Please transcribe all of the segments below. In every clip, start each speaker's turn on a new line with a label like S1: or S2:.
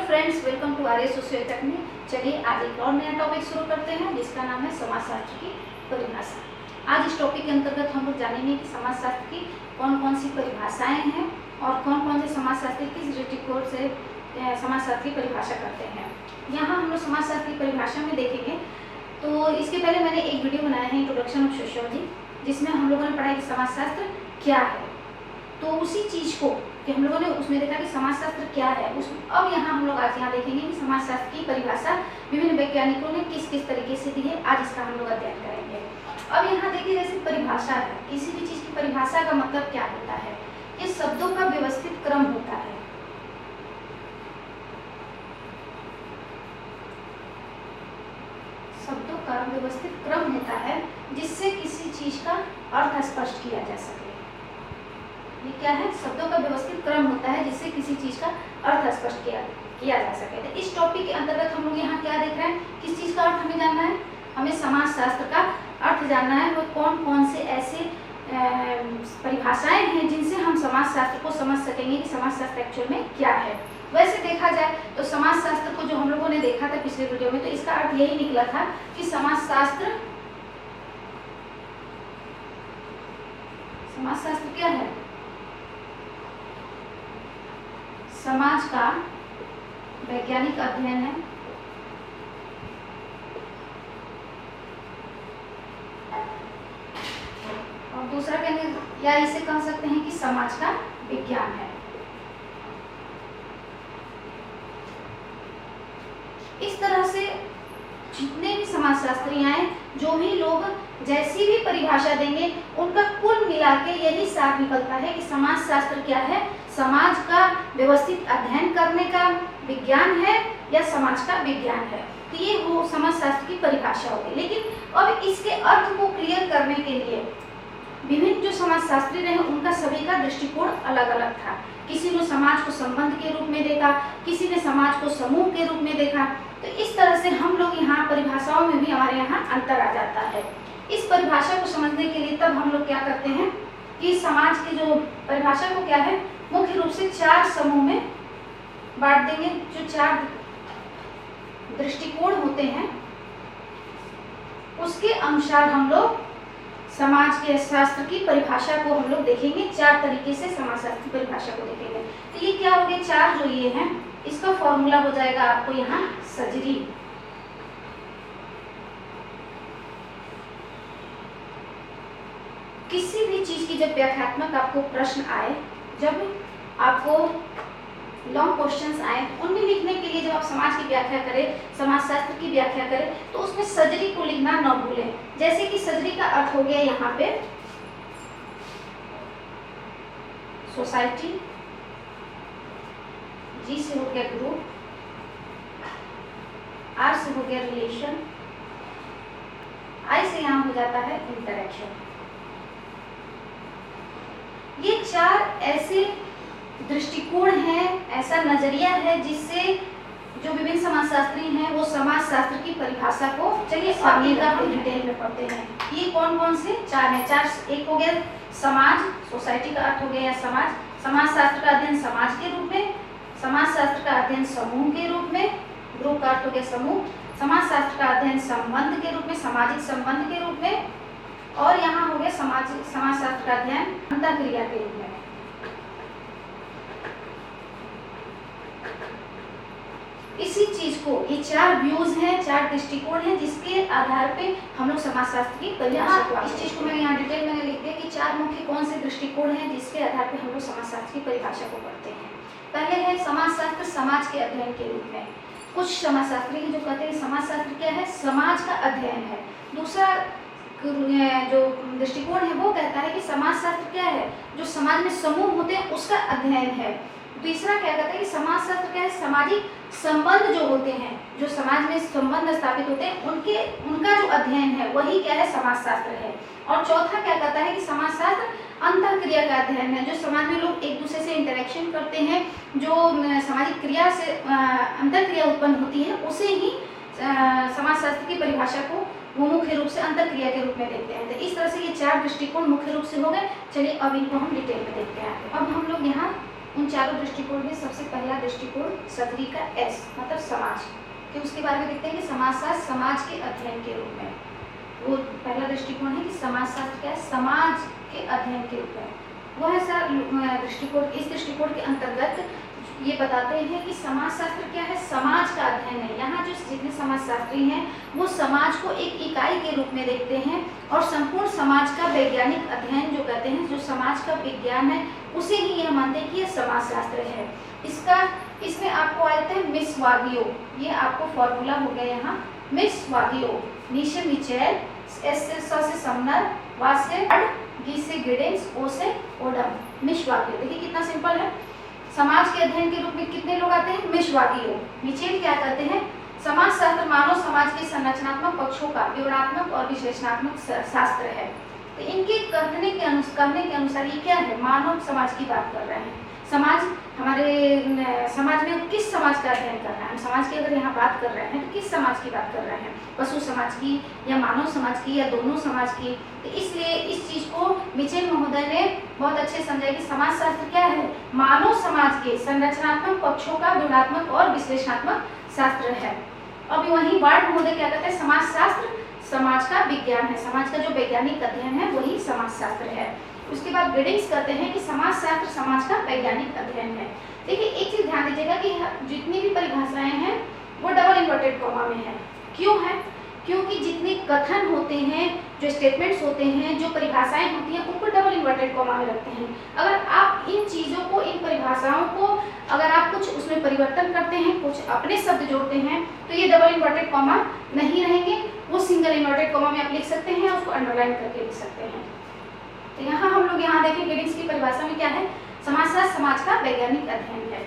S1: Friends, welcome to Arya socio technic. चलिए आज एक और नया टॉपिक शुरू करते हैं जिसका नाम है समाजशास्त्र की परिभाषा। आज इस टॉपिक के अंतर्गत हम लोग जानेंगे कि समाजशास्त्र की कौन कौन सी परिभाषाएं हैं और कौन कौन से समाजशास्त्री किस दृष्टिकोण से समाजशास्त्र की परिभाषा करते हैं। यहाँ हम लोग समाजशास्त्र की परिभाषा में देखेंगे तो इसके पहले मैंने एक वीडियो बनाया है इंट्रोडक्शन ऑफ सोशियोलॉजी, जिसमें हम लोगों ने पढ़ा कि समाजशास्त्र क्या है। तो उसी चीज़ को कि हम लोगों ने उसमें देखा कि समाजशास्त्र क्या है, उस अब यहाँ हम लोग आज यहाँ देखेंगे कि समाजशास्त्र की परिभाषा विभिन्न वैज्ञानिकों ने किस किस तरीके से दी है। आज इसका हम लोग अध्ययन करेंगे। अब यहाँ देखिए, जैसे परिभाषा है, किसी भी चीज़ की परिभाषा का मतलब क्या होता है? ये शब्दों का व्यवस्थित क्रम होता है। शब्दों का व्यवस्थित क्रम होता है जिससे किसी चीज का अर्थ स्पष्ट किया जा सके। ये क्या है? शब्दों का व्यवस्थित क्रम होता है जिससे किसी चीज का अर्थ स्पष्ट किया जा सके। तो इस टॉपिक के अंतर्गत हम लोग यहाँ क्या देख रहे हैं? किस चीज का अर्थ हमें जानना है? हमें समाजशास्त्र का अर्थ जानना है। वो कौन कौन से ऐसे परिभाषाएं हैं जिनसे हम समाजशास्त्र को समझ सकेंगे कि समाजशास्त्र एक्चुअल में क्या है। वैसे देखा जाए तो समाजशास्त्र को जो हम लोगों ने देखा था पिछले वीडियो में, तो इसका अर्थ यही निकला था कि समाजशास्त्र क्या है? समाज का वैज्ञानिक अध्ययन है। और दूसरा कहने या इसे कह सकते हैं कि समाज का विज्ञान है। इस तरह से जितने भी समाजशास्त्री आए, जो भी लोग जैसी भी परिभाषा देंगे, उनका कुल मिला के यही सार निकलता है कि समाजशास्त्र क्या है? समाज का व्यवस्थित अध्ययन करने का विज्ञान है या समाज का विज्ञान है। तो ये वो समाजशास्त्र की परिभाषा होगी। लेकिन अब इसके अर्थ को क्लियर करने के लिए विभिन्न जो समाजशास्त्री रहे, उनका सभी का दृष्टिकोण अलग अलग था। किसी ने समाज को संबंध के रूप में देखा, किसी ने समाज को समूह के रूप में देखा। तो इस तरह से हम लोग यहाँ परिभाषाओं में भी हमारे यहाँ अंतर आ जाता है। इस परिभाषा को समझने के लिए तब हम लोग क्या करते हैं कि समाज की जो परिभाषा को क्या है, मुख्य रूप से 4 समूह में बांट देंगे। जो 4 दृष्टिकोण होते हैं उसके अनुसार हम लोग समाज के शास्त्र की परिभाषा को हम लोग देखेंगे। 4 तरीके से समाजशास्त्र की परिभाषा को देखेंगे। तो ये क्या हो गया? 4 जो ये हैं, इसका फॉर्मूला हो जाएगा आपको यहाँ सजरी। किसी भी चीज की जब व्याख्यात्मक आपको प्रश्न आए, जब आपको लॉन्ग क्वेश्चंस आए, उनमें लिखने के लिए जब आप समाज की व्याख्या करें, समाजशास्त्र की व्याख्या करें, तो उसमें सजरी को लिखना न भूलें। जैसे कि सजरी का अर्थ हो गया यहाँ पे सोसाइटी, जी से हो गया ग्रुप, आर से हो गया रिलेशन, आई से यहाँ हो जाता है इंटरेक्शन। ये 4 ऐसे दृष्टिकोण हैं, ऐसा नजरिया है जिससे जो विभिन्न समाजशास्त्री हैं वो समाजशास्त्र की परिभाषा को, चलिए आगे का हम डिटेल में पढ़ते हैं। ये कौन कौन से 4 हैं? 4 एक हो गया समाज, सोसाइटी का अर्थ हो गया समाज, समाजशास्त्र का अध्ययन समाज के रूप में, समाजशास्त्र का अध्ययन समूह के रूप में, ग्रुप का अर्थ हो गया समूह, समाजशास्त्र का अध्ययन संबंध के रूप में, सामाजिक संबंध के रूप में, और यहाँ हो गया समाजशास्त्र का अध्ययन अंतःक्रिया के रूप में। इसी चीज को, ये 4 व्यूज हैं, 4 दृष्टिकोण हैं जिसके आधार पे हम लोग समाजशास्त्र की परिभाषा को, इस चीज को मैं यहाँ डिटेल में लिख दिया कि 4 मुख्य कौन से दृष्टिकोण हैं जिसके आधार पे हम लोग समाजशास्त्र की परिभाषा को पढ़ते हैं। पहले है समाजशास्त्र समाज के अध्ययन के रूप में। कुछ समाजशास्त्री जो कहते हैं समाजशास्त्र क्या है? समाज का अध्ययन है। दूसरा जो दृष्टिकोण है वो कहता है कि समाजशास्त्र क्या है? जो समाज में समूह होते हैं उसका अध्ययन है। तीसरा क्या कहता है कि समाजशास्त्र क्या है? सामाजिक संबंध जो होते हैं, जो समाज में संबंध स्थापित होते हैं, उनका जो अध्ययन है वही क्या है? समाजशास्त्र है। और चौथा क्या कहता है कि समाजशास्त्र अंतःक्रिया का अध्ययन है। जो समाज में लोग एक दूसरे से इंटरेक्शन करते हैं, जो सामाजिक क्रिया से अंतःक्रिया उत्पन्न होती है, उसे ही समाजशास्त्र की परिभाषा को वो मुख्य रूप से अंतःक्रिया के रूप में देखते हैं। तो इस तरह से ये 4 दृष्टिकोण मुख्य रूप से हो गए। चलिए अब इनको हम डिटेल में देखते हैं। अब हम लोग यहाँ उन चारों दृष्टिकोण में सबसे पहला दृष्टिकोण सदरी का एस मतलब समाज, कि उसके बारे में देखते हैं कि समाजशास्त्र समाज के अध्ययन के रूप में, वो पहला दृष्टिकोण है कि समाजशास्त्र क्या है, समाज के अध्ययन के रूप में। वह ऐसा दृष्टिकोण, इस दृष्टिकोण के अंतर्गत ये बताते हैं कि समाजशास्त्र क्या है, समाज का अध्ययन है। यहाँ जो जितने समाजशास्त्री हैं वो समाज को एक इकाई के रूप में देखते हैं और संपूर्ण समाज का वैज्ञानिक अध्ययन जो कहते हैं, जो समाज का विज्ञान है उसे ही यह मानते हैं कि यह समाजशास्त्र है। इसमें आपको आ जाता है मिस वागियो, ये आपको फॉर्मूला हो गया यहाँ, मिस वागियो, नीचे मिचेल, एस से समनर, वा से गी से गिडिंग्स, ओ से ओडम, मिस वागियो। देखिए कितना सिंपल है। समाज के अध्ययन के रूप में कितने लोग आते हैं, मिस वागियो। मिचेल क्या कहते हैं, समाजशास्त्र मानव समाज के संरचनात्मक पक्षों का विवरणात्मक और विश्लेषणात्मक शास्त्र है। तो इनके कहने के अनुसार ये क्या है, मानव समाज की बात कर रहे हैं। समाज, हमारे समाज में किस समाज का अध्ययन करना है, हम समाज की अगर यहाँ बात कर रहे हैं तो किस समाज की बात कर रहे हैं, पशु समाज की या मानव समाज की या दोनों समाज की। तो इसलिए इस चीज को मिचेल महोदय ने बहुत अच्छे समझाया कि समाजशास्त्र क्या है, मानव समाज के संरचनात्मक पक्षों का विवरणात्मक और विश्लेषणात्मक शास्त्र है। अब वही वार्ड महोदय क्या कहते हैं, समाजशास्त्र समाज का विज्ञान है, समाज का जो वैज्ञानिक अध्ययन है वही समाजशास्त्र है। उसके बाद गिडिंग्स कहते हैं कि समाजशास्त्र समाज का वैज्ञानिक अध्ययन है। देखिए एक चीज ध्यान दीजिएगा कि जितनी भी परिभाषाएं हैं वो डबल इन्वर्टेड कॉमा में है। क्यों है, क्योंकि जितने कथन होते हैं, जो स्टेटमेंट्स होते हैं, जो परिभाषाएं होती हैं उनको डबल इन्वर्टेड कॉमा में रखते हैं। अगर आप इन चीज़ों को, इन परिभाषाओं को अगर आप कुछ उसमें परिवर्तन करते हैं, कुछ अपने शब्द जोड़ते हैं तो ये डबल इन्वर्टेड कॉमा नहीं रहेंगे, वो सिंगल इन्वर्टेड कॉमा में आप लिख सकते हैं, उसको अंडरलाइन करके लिख सकते हैं। तो यहाँ हम लोग यहाँ देखें गिडिंग्स की परिभाषा में क्या है, समाजशास्त्र समाज का वैज्ञानिक अध्ययन है।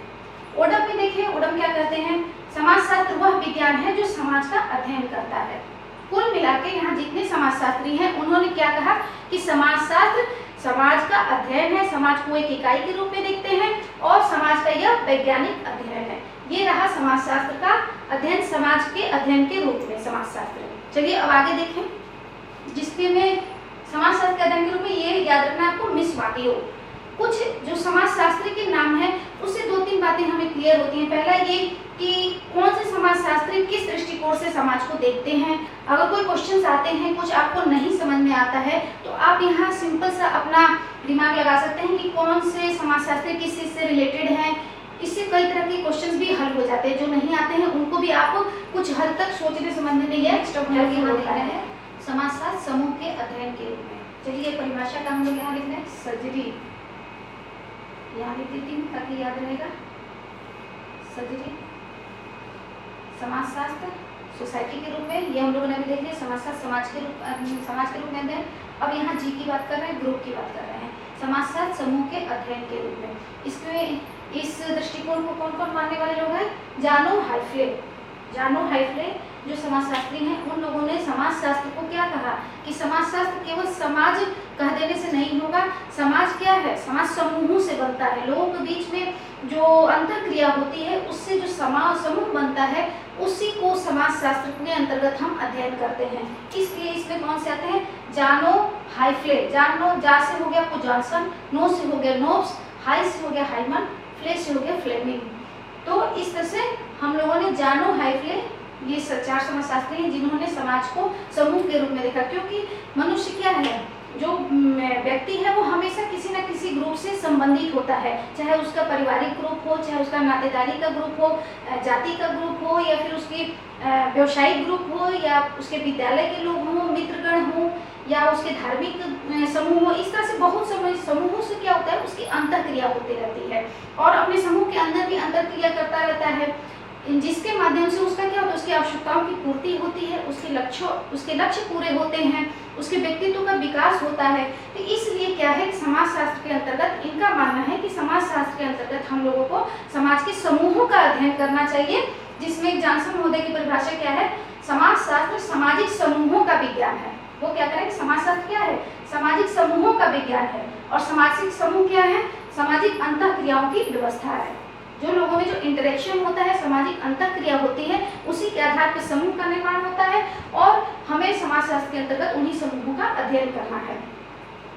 S1: ओडम में देखिए, ओडम क्या कहते हैं, समाजशास्त्र वह विज्ञान है जो समाज का अध्ययन करता है। कुल मिलाकर यहाँ जितने समाजशास्त्री हैं उन्होंने क्या कहा कि समाजशास्त्र समाज का अध्ययन है, समाज को एक इकाई के रूप में देखते हैं और समाज का यह वैज्ञानिक अध्ययन है। ये रहा समाजशास्त्र का अध्ययन, समाज के अध्ययन के रूप में समाजशास्त्र। चलिए अब आगे देखें, जिसके में समाजशास्त्र के अध्ययन के रूप में ये याद रखना आपको मिस वागियो। कुछ जो समाजशास्त्री के नाम है उससे दो तीन बातें हमें क्लियर होती हैं। पहला ये कि कौन से समाजशास्त्री किस दृष्टिकोण से समाज को देखते हैं। अगर कोई क्वेश्चंस आते हैं, कुछ आपको नहीं समझ में आता है तो आप यहाँ सिंपल सा अपना दिमाग लगा सकते हैं कि कौन से समाजशास्त्री किस चीज से रिलेटेड हैं। इससे कई तरह के क्वेश्चंस भी हल हो जाते हैं, जो नहीं आते हैं उनको भी आप कुछ हद तक सोचने समझने में यह एक्स्ट्रा होता है। समाजशास्त्र समूह के अध्ययन के रूप में, चलिए परिभाषा का हम लोग यहाँ लिख लें, सजरी, यहाँ लिख देती हूँ ताकि याद रहेगा। सजरी समाजशास्त्र सोसाइटी के रूप में, ये हम लोगों ने भी देख लिया, समाजशास्त्र समाज के रूप में अध्ययन। अब यहाँ जी की बात कर रहे हैं, ग्रुप की बात कर रहे हैं, समाजशास्त्र समूह के अध्ययन के रूप में। इसमें इस दृष्टिकोण को कौन कौन मानने वाले लोग हैं, जानो हाइफ्ले जो समाजशास्त्री हैं, उन लोगों ने समाजशास्त्र को क्या कहा कि समाजशास्त्र केवल समाज कह देने से नहीं होगा। समाज क्या है, समाज समूहों से बनता है, लोगों के बीच में जो अंतःक्रिया होती है उससे जो समूह बनता है उसी को समाजशास्त्र के अंतर्गत हम अध्ययन करते हैं। इसलिए इसमें कौन से आते हैं, जानो हाइफ्ले, जानो जा से हो गया आपको जॉनसन, नो से हो गया नोब्स, हाई से हो गया हाइमन, फ्ले से हो गया फ्लेमिंग। तो इस तरह से हम लोगों ने जानो हाइफ्ले, ये चार समाजशास्त्री हैं जिन्होंने समाज को समूह के रूप में देखा। क्योंकि मनुष्य क्या है, जो व्यक्ति है वो हमेशा किसी न किसी ग्रुप से संबंधित होता है, चाहे उसका पारिवारिक ग्रुप हो, चाहे उसका नातेदारी का ग्रुप हो, जाति का ग्रुप हो, या फिर उसकी व्यवसायिक ग्रुप हो, या उसके विद्यालय के लोग हों, मित्रगण हों, या उसके धार्मिक समूह हो। इस तरह से बहुत समूहों से क्या होता है, उसकी अंतःक्रिया होती रहती है और अपने समूह के अंदर भी अंतःक्रिया करता रहता है, जिसके माध्यम से उसका क्या होता है, उसकी आवश्यकताओं की पूर्ति होती है, उसके लक्ष्य पूरे होते हैं, उसके व्यक्तित्व का विकास होता है। तो इसलिए क्या है, समाजशास्त्र के अंतर्गत इनका मानना है कि समाजशास्त्र के अंतर्गत हम लोगों को समाज के समूहों का अध्ययन करना चाहिए, जिसमें जॉनसन महोदय की परिभाषा क्या है, समाजशास्त्र सामाजिक समूहों का विज्ञान है। वो क्या करें, समाजशास्त्र क्या है, सामाजिक समूहों का विज्ञान है, और सामाजिक समूह क्या है, सामाजिक अंतःक्रियाओं की व्यवस्था है। जो लोगों में जो इंटरेक्शन होता है, सामाजिक अंतःक्रिया होती है, उसी के आधार पर समूह का निर्माण होता है और हमें समाजशास्त्र के अंतर्गत उन्हीं समूहों का अध्ययन करना है।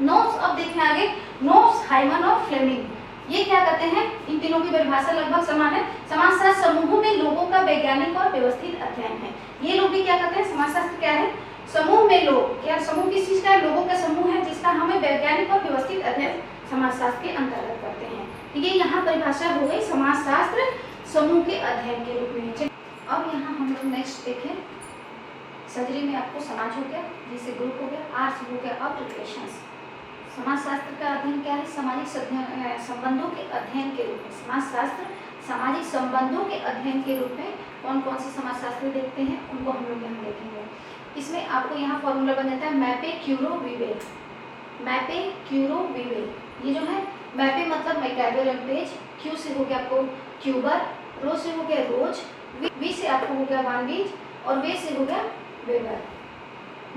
S1: नोब्स, अब देखना आगे, नोब्स, हाइमन और फ्लेमिंग। ये क्या कहते हैं, इन तीनों की परिभाषा लगभग समान है। समाजशास्त्र समूहों में लोगों का वैज्ञानिक और व्यवस्थित अध्ययन है। ये लोग भी क्या कहते हैं, समाजशास्त्र क्या है, समूह में लोग, क्या समूह किस चीज का है, लोगों का समूह है जिसका हमें वैज्ञानिक और व्यवस्थित अध्ययन समाजशास्त्र के अंतर्गत करते हैं। तो ये यहाँ परिभाषा हो गई समाजशास्त्र समूह के अध्ययन के रूप में। अब यहाँ हम लोग नेक्स्ट देखें, सजरी में आपको समाज हो गया, जिसे ग्रुप हो गया, आर्ट्स हो गया, अब रिलेशंस। समाजशास्त्र का अध्ययन क्या है, सामाजिक संबंधों के अध्ययन के रूप में। समाजशास्त्र सामाजिक संबंधों के अध्ययन के रूप में कौन कौन से समाजशास्त्र देखते हैं उनको हम लोग यहाँ देखेंगे। इसमें आपको यहाँ फॉर्मूला बन जाता है मैपे क्यूरो विवे। मैपे क्यूरो विवे, ये जो है मैपे मतलब मैकैबर पेज, क्यू से हो गया आपको क्यूबर, रो से हो गया रोज, वी से आपको हो गया वान वीज और वे से हो गया वेबर।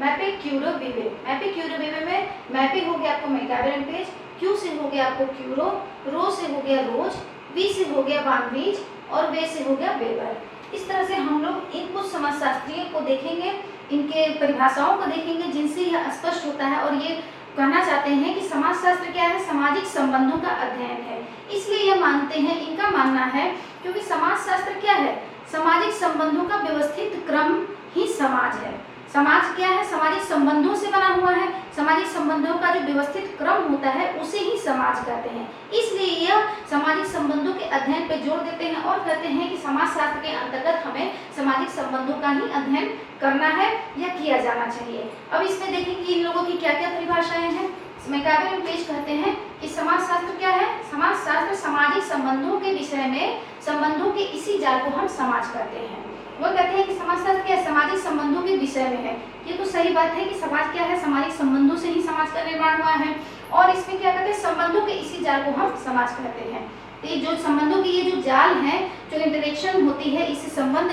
S1: मैपे क्यूरो विवे, मैपे क्यूरो विवे में मैपे हो गया आपको मैकैबर पेज, क्यू से हो गया आपको क्यूरो, रो से हो गया रोज, वी से हो गया वान वीज और वे से हो गया वेबर। इस तरह से हम लोग इन कुछ समाजशास्त्रियों को देखेंगे, इनके परिभाषाओं को देखेंगे जिनसे यह स्पष्ट होता है और ये कहना चाहते हैं कि समाजशास्त्र क्या है, सामाजिक संबंधों का अध्ययन है। इसलिए यह मानते हैं, इनका मानना है क्योंकि समाजशास्त्र क्या है, सामाजिक संबंधों का व्यवस्थित क्रम ही समाज है। समाज क्या है, सामाजिक संबंधों से बना हुआ है, सामाजिक संबंधों का जो व्यवस्थित क्रम होता है उसे ही समाज कहते हैं। इसलिए यह सामाजिक संबंधों के अध्ययन पर जोर देते हैं और कहते हैं कि समाजशास्त्र के अंतर्गत हमें सामाजिक संबंधों का ही अध्ययन करना है या किया जाना चाहिए। अब इसमें देखें कि इन लोगों की क्या क्या परिभाषाएं हैं। मैकैबर पेज कहते हैं कि समाजशास्त्र क्या है, समाजशास्त्र सामाजिक संबंधों के विषय में संबंधों के इसी जाल को हम समाज कहते हैं। वो कहते हैं कि समाजशास्त्र क्या है, सामाजिक संबंधों के विषय में है। ये तो सही बात है कि समाज क्या है, सामाजिक संबंधों से ही समाज का निर्माण हुआ है और इसमें क्या कहते हैं, संबंधों के इसी जाल को हम समाज कहते हैं। तो ये जो संबंधों की ये जो जाल है, जो इंटरेक्शन होती है, इससे संबंध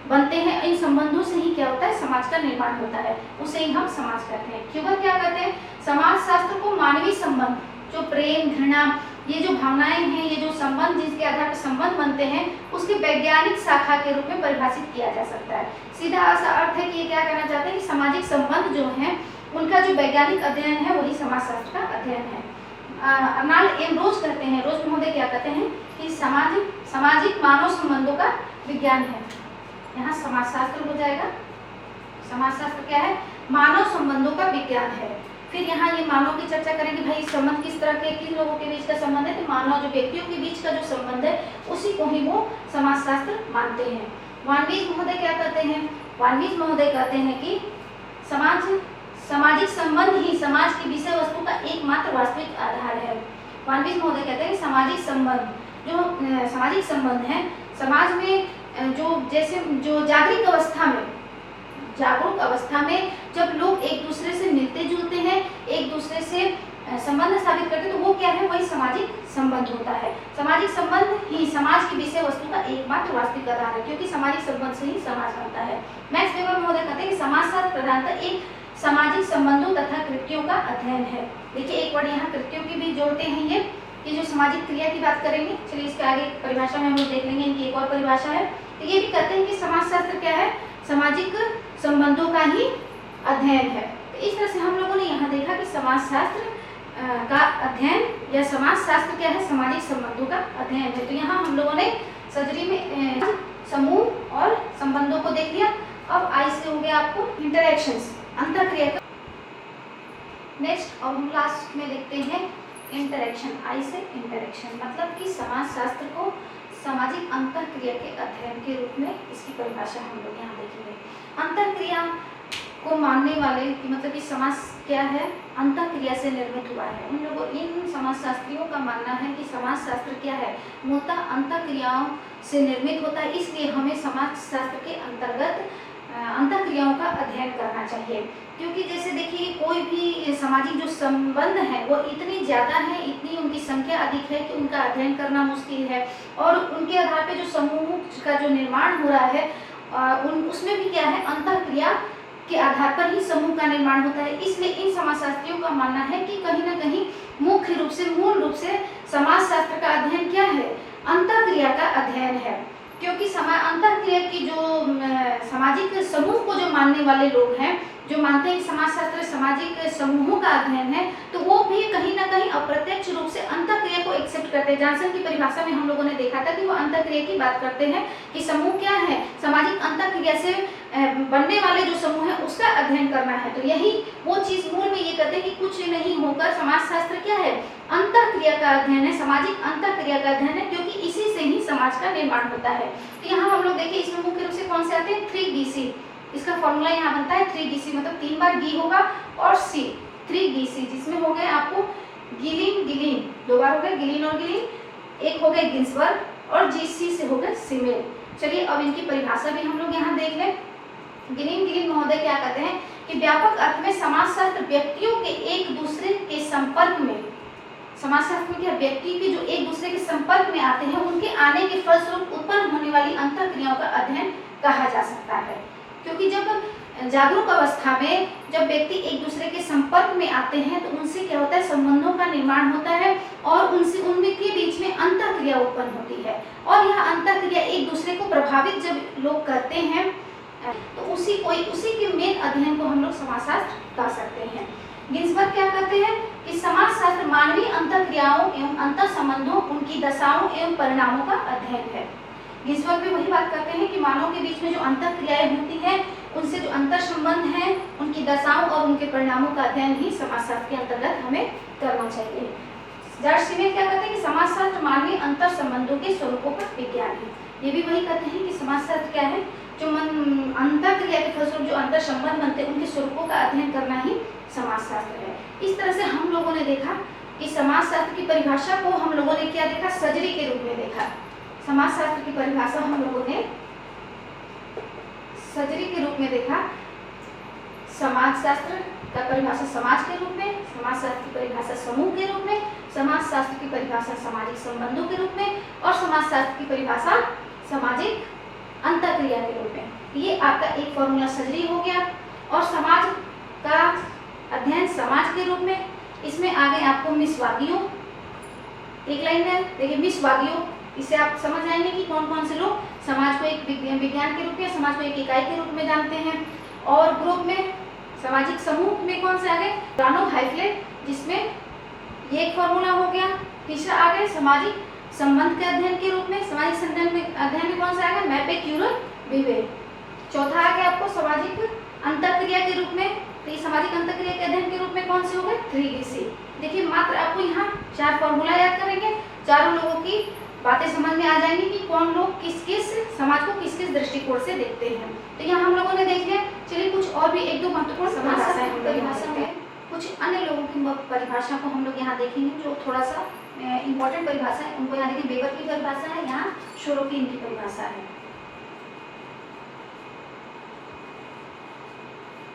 S1: बनते हैं, इन संबंधों से ही क्या होता है, समाज का निर्माण होता है, उसे ही हम समाज कहते हैं। क्यूबर क्या कहते हैं, समाजशास्त्र को मानवीय संबंध, जो प्रेम घृणा, ये जो भावनाएं हैं, ये जो संबंध जिसके आधार पर संबंध बनते हैं, उसकी वैज्ञानिक शाखा के रूप में परिभाषित किया जा सकता है। सीधा सा अर्थ है कि ये क्या कहना चाहते हैं कि सामाजिक संबंध जो हैं उनका जो वैज्ञानिक अध्ययन है वही समाजशास्त्र का अध्ययन है। अर्नाल्ड एम रोज कहते हैं, रोज महोदय क्या कहते हैं कि सामाजिक मानव संबंधों का विज्ञान है। यहाँ समाजशास्त्र हो जाएगा, समाजशास्त्र क्या है, मानव संबंधों का विज्ञान है। फिर यहाँ ये मानव की चर्चा करेंगे, भाई संबंध किस तरह के, किन लोगों के बीच का संबंध है, तो मानव जो व्यक्तियों के बीच का जो संबंध है उसी को ही वो समाजशास्त्र मानते हैं। वानवीज महोदय क्या कहते हैं, वानवीज महोदय कहते हैं कि सामाजिक संबंध ही समाज की विषय वस्तु का एकमात्र वास्तविक आधार है। वानवीज महोदय कहते हैं कि सामाजिक संबंध, जो सामाजिक संबंध है समाज में, जो जागरूक अवस्था में जब लोग एक दूसरे से मिलते जुलते हैं, एक दूसरे से संबंध स्थापित करते हैं, तो वो क्या है, वही सामाजिक संबंध होता है। सामाजिक संबंध ही समाज की विषय वस्तु का एकमात्र वास्तविक आधार है, क्योंकि सामाजिक संबंध से ही समाज बनता है। मैक्स वेबर महोदय कहते हैं कि समाजशास्त्र प्रधानतः एक सामाजिक संबंधों तथा कृत्यों का अध्ययन है। देखिए एक वर्ड यहाँ कृत्यों की भी जोड़ते हैं, ये जो सामाजिक क्रिया की बात करेंगे, चलिए इसके आगे परिभाषा में हम लोग देख लेंगे, इनकी एक और परिभाषा है। तो ये भी कहते हैं कि समाजशास्त्र क्या है, सामाजिक संबंधों का ही अध्ययन है। तो इस तरह से हम लोगों ने यहाँ देखा कि समाजशास्त्र का अध्ययन या समाजशास्त्र क्या है, सामाजिक संबंधों का अध्ययन है। तो यहाँ हम लोगों ने सजरी में समूह और संबंधों को देख लिया। अब आई से हो गया आपको इंटरैक्शंस, अंतःक्रिया का। नेक्स्ट अब हम लास्ट में देखते हैं इंटरैक्शन। आई से इंटरैक्शन मतलब कि समाजशास्त्र को सामाजिक अंतःक्रिया के अध्ययन के रूप में इसकी परिभाषा हम लोग यहाँ देखेंगे। अंतःक्रिया को मानने वाले कि मतलब कि समाज क्या है, अंतःक्रिया से निर्मित हुआ है। उन लोगों, इन समाजशास्त्रियों का मानना है कि समाजशास्त्र क्या है, मूलतः अंतःक्रियाओं से निर्मित होता है। इसलिए हमें समाजशास्त्र के अंतर्गत अंतःक्रियाओं का अध्ययन करना चाहिए, क्योंकि जैसे देखिए कोई भी सामाजिक जो संबंध है वो इतनी ज़्यादा है, इतनी उनकी संख्या अधिक है कि उनका अध्ययन करना मुश्किल है, और उनके आधार पे जो समूह का जो निर्माण हो रहा है उसमें भी क्या है, अंतःक्रिया के आधार पर ही समूह का निर्माण होता है। इसलिए इन समाजशास्त्रियों का मानना है कि कहीं ना कहीं मुख्य रूप से, मूल रूप से समाजशास्त्र का अध्ययन क्या है, अंतःक्रिया का अध्ययन है। क्योंकि अंतःक्रिया की जो सामाजिक समूह को जो मानने वाले लोग हैं जो मानते हैं कि समाजशास्त्र सामाजिक समूहों का अध्ययन है, तो वो भी कहीं ना कहीं अप्रत्यक्ष रूप से अंतःक्रिया को एक्सेप्ट करते हैं। जॉनसन की परिभाषा में हम लोगों ने देखा था कि वो अंतःक्रिया की बात करते हैं कि समूह क्या है, सामाजिक अंतःक्रिया से बनने वाले जो समूह है उसका अध्ययन करना है। तो यही वो चीज मूल में ये कहते हैं कि कुछ नहीं होकर समाजशास्त्र क्या है, अंतःक्रिया का अध्ययन है, सामाजिक अंतःक्रिया का अध्ययन है, क्योंकि इसी से ही समाज का निर्माण होता है। तो यहाँ हम लोग देखिए इसमें मुख्य रूप से कौन से आते हैं, 3DC। इसका फॉर्मूला यहाँ बनता है 3DC, मतलब 3 बार डी होगा और सी, 3DC, जिसमें हो गए आपको गिलिन गिलिन, 2 बार हो गए गिलिन और गिलिन, एक हो गए गिन्सबर्ग और जीसी से हो गए सिमेल। चलिए अब इनकी परिभाषा भी हम लोग यहाँ देख लें। गिलिन गिलिन महोदय क्या कहते हैं कि व्यापक अर्थ में समाजशास्त्र व्यक्तियों के एक दूसरे के संपर्क में, समाजशास्त्र में क्या व्यक्ति के जो एक दूसरे के संपर्क में आते हैं उनके आने के फलस्वरूप उत्पन्न होने वाली अंतःक्रियाओं का अध्ययन कहा जा सकता है। क्योंकि जब जागरूक अवस्था में जब व्यक्ति एक दूसरे के संपर्क में आते हैं तो उनसे क्या होता है, संबंधों का निर्माण होता है और उनसे उनके बीच में अंतःक्रिया उत्पन्न होती है। और यह अंतःक्रिया एक दूसरे को प्रभावित जब लोग करते हैं तो उसी के मेन अध्ययन को हम लोग समाजशास्त्र कह सकते हैं। गिन्सबर्ग क्या कहते हैं कि समाजशास्त्र मानवीय अंतःक्रियाओं एवं अंतर संबंधों, उनकी दशाओं एवं परिणामों का अध्ययन है। गिन्सबर्ग भी वही बात करते हैं कि मानव के बीच में जो अंतःक्रियाएं होती हैं उनसे जो अंतर संबंध हैं, उनकी दशाओं और उनके परिणामों का अध्ययन ही समाजशास्त्र के अंतर्गत हमें करना चाहिए। जॉर्ज सिमेल क्या कहते हैं कि समाजशास्त्र मानवीय अंतर संबंधों के स्वरूपों का विज्ञान है। ये भी वही कहते हैं कि समाजशास्त्र क्या है, जो अंतःक्रिया के फलस्वरूप जो अंतर संबंध बनते हैं उनके स्वरूपों का अध्ययन करना ही समाजशास्त्र है। इस तरह से हम लोगों ने देखा कि समाजशास्त्र की परिभाषा को हम लोगों ने क्या देखा, सर्जरी के रूप में देखा। समाजशास्त्र की परिभाषा हम लोगों ने सर्जरी के रूप में देखा। समाजशास्त्र का परिभाषा समाज के रूप में, समाजशास्त्र की परिभाषा समूह के रूप में, समाजशास्त्र की परिभाषा सामाजिक संबंधों के रूप में और समाजशास्त्र की परिभाषा सामाजिक अंतःक्रिया के रूप में। ये आपका एक फॉर्मूला सर्जरी हो गया। और समाज का अध्ययन समाज के रूप में, इसमें आ गए आपको मिसवादियों, एक लाइन है देखिए मिसवादियों, इससे आप समझ जाएंगे कि कौन कौन से लोग समाज को एक विज्ञान के रूप में, समाज को एक इकाई के रूप में जानते हैं। और ग्रुप में सामाजिक समूह में कौन से आ गए, रानो हाइफले, जिसमें ये एक फॉर्मूला हो गया। तीसरा आ गए सामाजिक संबंध के अध्ययन के रूप में, सामाजिक अध्ययन में कौन सा आ गया, मैपे क्यूरर विवे। चौथा आ गया आपको सामाजिक अंतःक्रिया के रूप में, तो ये सामाजिक अंतःक्रिया के अध्ययन के रूप में कौन से हो गए, 3DC। देखिए मात्र आपको यहाँ 4 फॉर्मूला याद करेंगे, चारों लोगों की बातें समझ में आ जाएंगी कि कौन लोग किस किस समाज को किस किस दृष्टिकोण से देखते हैं। तो यहाँ हम लोगों ने देख लिया। चलिए कुछ और भी 1-2 महत्वपूर्ण परिभाषा में कुछ अन्य लोगों की परिभाषा को हम लोग यहाँ देखेंगे जो थोड़ा सा इम्पोर्टेंट परिभाषा है। उनको यहाँ देखिए, वेबर की परिभाषा है, यहाँ शोरोकिन की परिभाषा है।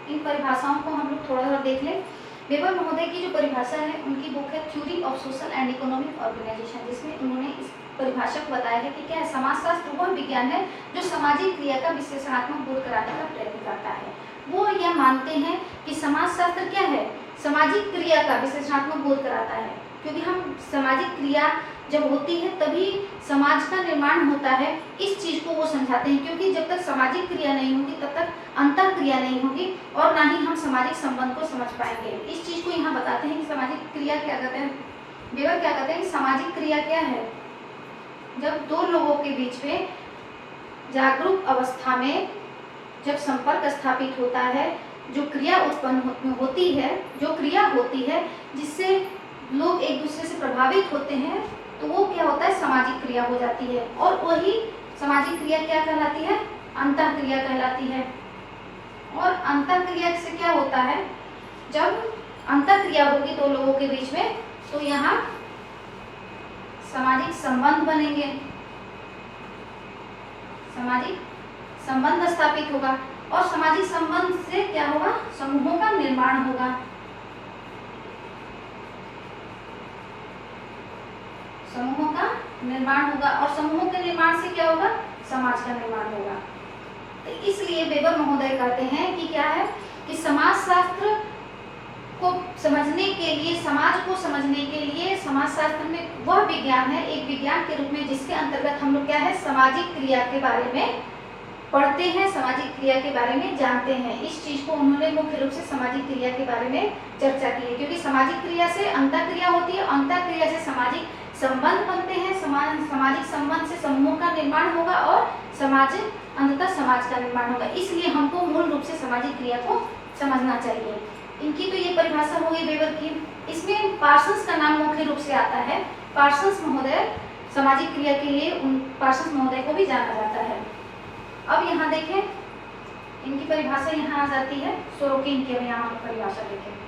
S1: इन परिभाषाओं को हम लोग थोड़ा देख लें। वेबर महोदय की जो परिभाषा है उनकी बुक है theory of social and economic organisation, जिसमें उन्होंने इस परिभाषा को बताया है कि क्या है, समाजशास्त्र वह विज्ञान है जो सामाजिक क्रिया का विश्लेषणात्मक बोध कराने का प्रयत्न करता है। वो यह मानते हैं कि समाजशास्त्र क्या है, सामाजिक क्रिया का विश्लेषणात्मक बोध कराता है, क्योंकि हम सामाजिक क्रिया जब होती है तभी समाज का निर्माण होता है। इस चीज को वो समझाते हैं, क्योंकि जब तक सामाजिक क्रिया नहीं होगी तब तक अंतःक्रिया नहीं होगी और ना ही हम सामाजिक संबंध को समझ पाएंगे। इस चीज को यहाँ बताते हैं कि सामाजिक क्रिया क्या कहते हैं। वेबर क्या कहते हैं कि सामाजिक क्रिया क्या है, जब 2 लोगों के बीच में जागरूक अवस्था में जब संपर्क स्थापित होता है, जो क्रिया उत्पन्न होती है, जो क्रिया होती है जिससे लोग एक दूसरे से प्रभावित होते हैं, तो वो क्या होता है, सामाजिक क्रिया हो जाती है। और वही सामाजिक क्रिया क्या कहलाती है, अंतःक्रिया कहलाती है। और अंतःक्रिया से क्या होता है, जब अंतःक्रिया होगी 2 लोगों के बीच में तो यहाँ सामाजिक संबंध बनेंगे, सामाजिक संबंध स्थापित होगा और सामाजिक संबंध से क्या होगा, समूहों का निर्माण होगा। समूहों का निर्माण होगा और समूहों के निर्माण से क्या होगा, समाज का निर्माण होगा। तो इसलिए वेबर महोदय कहते हैं कि क्या है कि समाजशास्त्र को समझने के लिए, समाज को समझने के लिए समाजशास्त्र में वह विज्ञान है, एक विज्ञान के रूप में, जिसके अंतर्गत हम लोग क्या है, सामाजिक क्रिया के बारे में पढ़ते हैं, सामाजिक क्रिया के बारे में जानते हैं। इस चीज को उन्होंने मुख्य रूप से सामाजिक क्रिया के बारे में चर्चा की है, क्योंकि सामाजिक क्रिया से अंतःक्रिया होती है, अंतःक्रिया से सामाजिक संबंध बनते हैं, सामाजिक संबंध से समूह का निर्माण होगा और अंततः समाज का निर्माण होगा। इसलिए हमको मूल रूप से सामाजिक क्रिया को समझना चाहिए। इनकी तो ये परिभाषा हो गई वेबर की। इसमें पार्सन्स का नाम मुख्य रूप से आता है। पार्सन्स महोदय सामाजिक क्रिया के लिए पार्सन्स महोदय को भी जाना जाता है। अब यहाँ देखें, इनकी परिभाषा यहाँ आ जाती है। सोरोकिन की यहाँ परिभाषा देखें।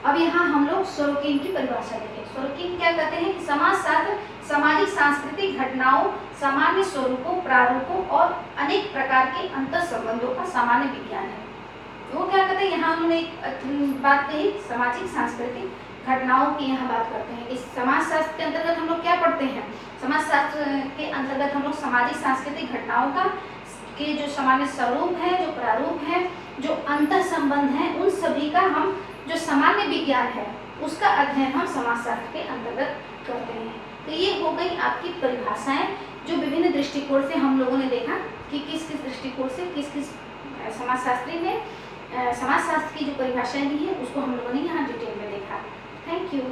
S1: अब यहाँ हम लोग सोरोकिन की परिभाषा देखें। सोरोकिन क्या कहते हैं कि समाजशास्त्र सामाजिक सांस्कृतिक घटनाओं, सामान्य स्वरूपों, प्रारूपों और अनेक प्रकार के अंतर संबंधों का सामान्य विज्ञान है। वो क्या कहते हैं, यहाँ उन्होंने एक बात कही, सामाजिक सांस्कृतिक घटनाओं की यहाँ बात करते हैं। इस समाजशास्त्र के अंतर्गत हम लोग क्या पढ़ते हैं, समाजशास्त्र के अंतर्गत हम लोग सामाजिक सांस्कृतिक घटनाओं का के जो सामान्य स्वरूप है, जो प्रारूप है, जो अंतर संबंध है, उन सभी का हम जो सामान्य विज्ञान है उसका अध्ययन हम समाजशास्त्र के अंतर्गत करते हैं। तो ये हो गई आपकी परिभाषाएं, जो विभिन्न दृष्टिकोण से हम लोगों ने देखा कि किस किस दृष्टिकोण से किस किस समाजशास्त्री ने समाजशास्त्र की जो परिभाषाएं दी है उसको हम लोगों ने यहाँ डिटेल में देखा। Thank you.